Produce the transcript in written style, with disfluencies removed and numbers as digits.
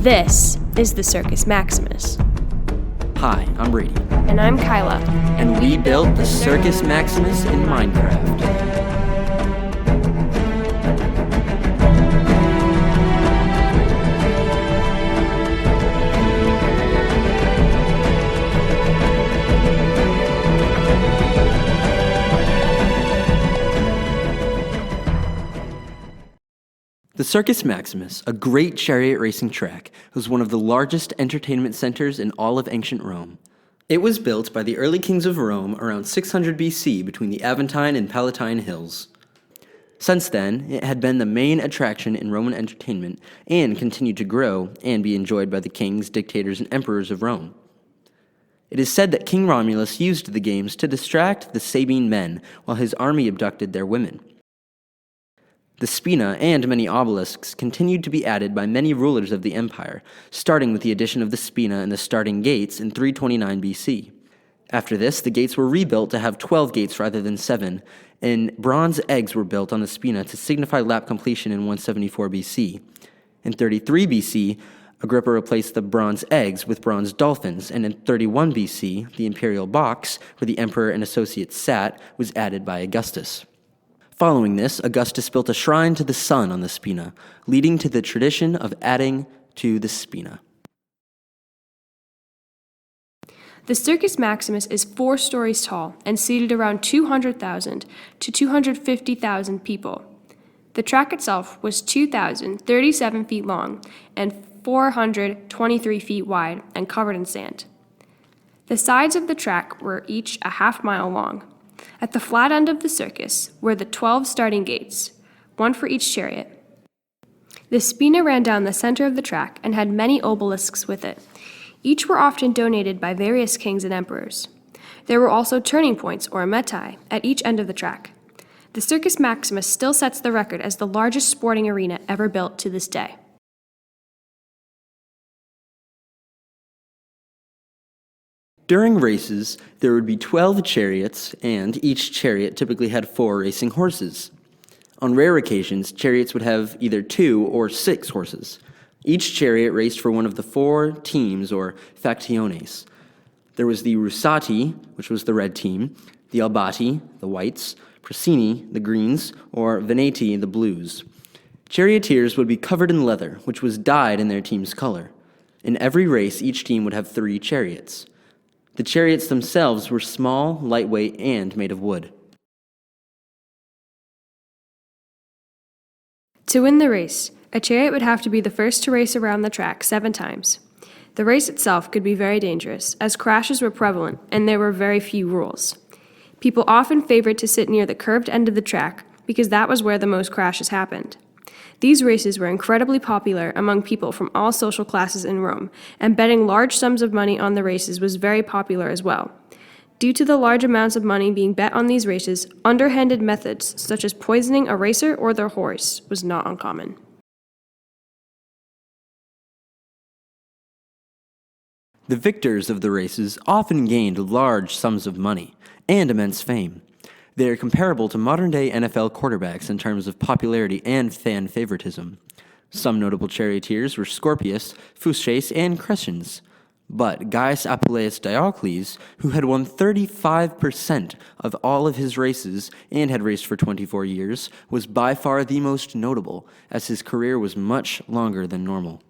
This is the Circus Maximus. Hi, I'm Brady. And I'm Kyla. And we built the Circus Maximus in Minecraft. The Circus Maximus, a great chariot racing track, was one of the largest entertainment centers in all of ancient Rome. It was built by the early kings of Rome around 600 BC between the Aventine and Palatine hills. Since then, it had been the main attraction in Roman entertainment and continued to grow and be enjoyed by the kings, dictators, and emperors of Rome. It is said that King Romulus used the games to distract the Sabine men while his army abducted their women. The spina and many obelisks continued to be added by many rulers of the empire, starting with the addition of the spina and the starting gates in 329 BC. After this, the gates were rebuilt to have 12 gates rather than 7, and bronze eggs were built on the spina to signify lap completion in 174 BC. In 33 BC, Agrippa replaced the bronze eggs with bronze dolphins, and in 31 BC, the imperial box, where the emperor and associates sat, was added by Augustus. Following this, Augustus built a shrine to the sun on the spina, leading to the tradition of adding to the spina. The Circus Maximus is 4 stories tall and seated around 200,000 to 250,000 people. The track itself was 2,037 feet long and 423 feet wide and covered in sand. The sides of the track were each a half-mile long. At the flat end of the circus were the 12 starting gates, one for each chariot. The spina ran down the center of the track and had many obelisks with it. Each were often donated by various kings and emperors. There were also turning points, or metai, at each end of the track. The Circus Maximus still sets the record as the largest sporting arena ever built to this day. During races, there would be 12 chariots, and each chariot typically had 4 racing horses. On rare occasions, chariots would have either 2 or 6 horses. Each chariot raced for one of the 4 teams, or factiones. There was the Russati, which was the red team, the Albati, the whites, Prasini, the greens, or Veneti, the blues. Charioteers would be covered in leather, which was dyed in their team's color. In every race, each team would have 3 chariots. The chariots themselves were small, lightweight, and made of wood. To win the race, a chariot would have to be the first to race around the track 7 times. The race itself could be very dangerous, as crashes were prevalent and there were very few rules. People often favored to sit near the curved end of the track because that was where the most crashes happened. These races were incredibly popular among people from all social classes in Rome, and betting large sums of money on the races was very popular as well. Due to the large amounts of money being bet on these races, underhanded methods, such as poisoning a racer or their horse, was not uncommon. The victors of the races often gained large sums of money and immense fame. They are comparable to modern-day NFL quarterbacks in terms of popularity and fan favoritism. Some notable charioteers were Scorpius, Fusches, and Crescens. But Gaius Apuleius Diocles, who had won 35% of all of his races and had raced for 24 years, was by far the most notable, as his career was much longer than normal.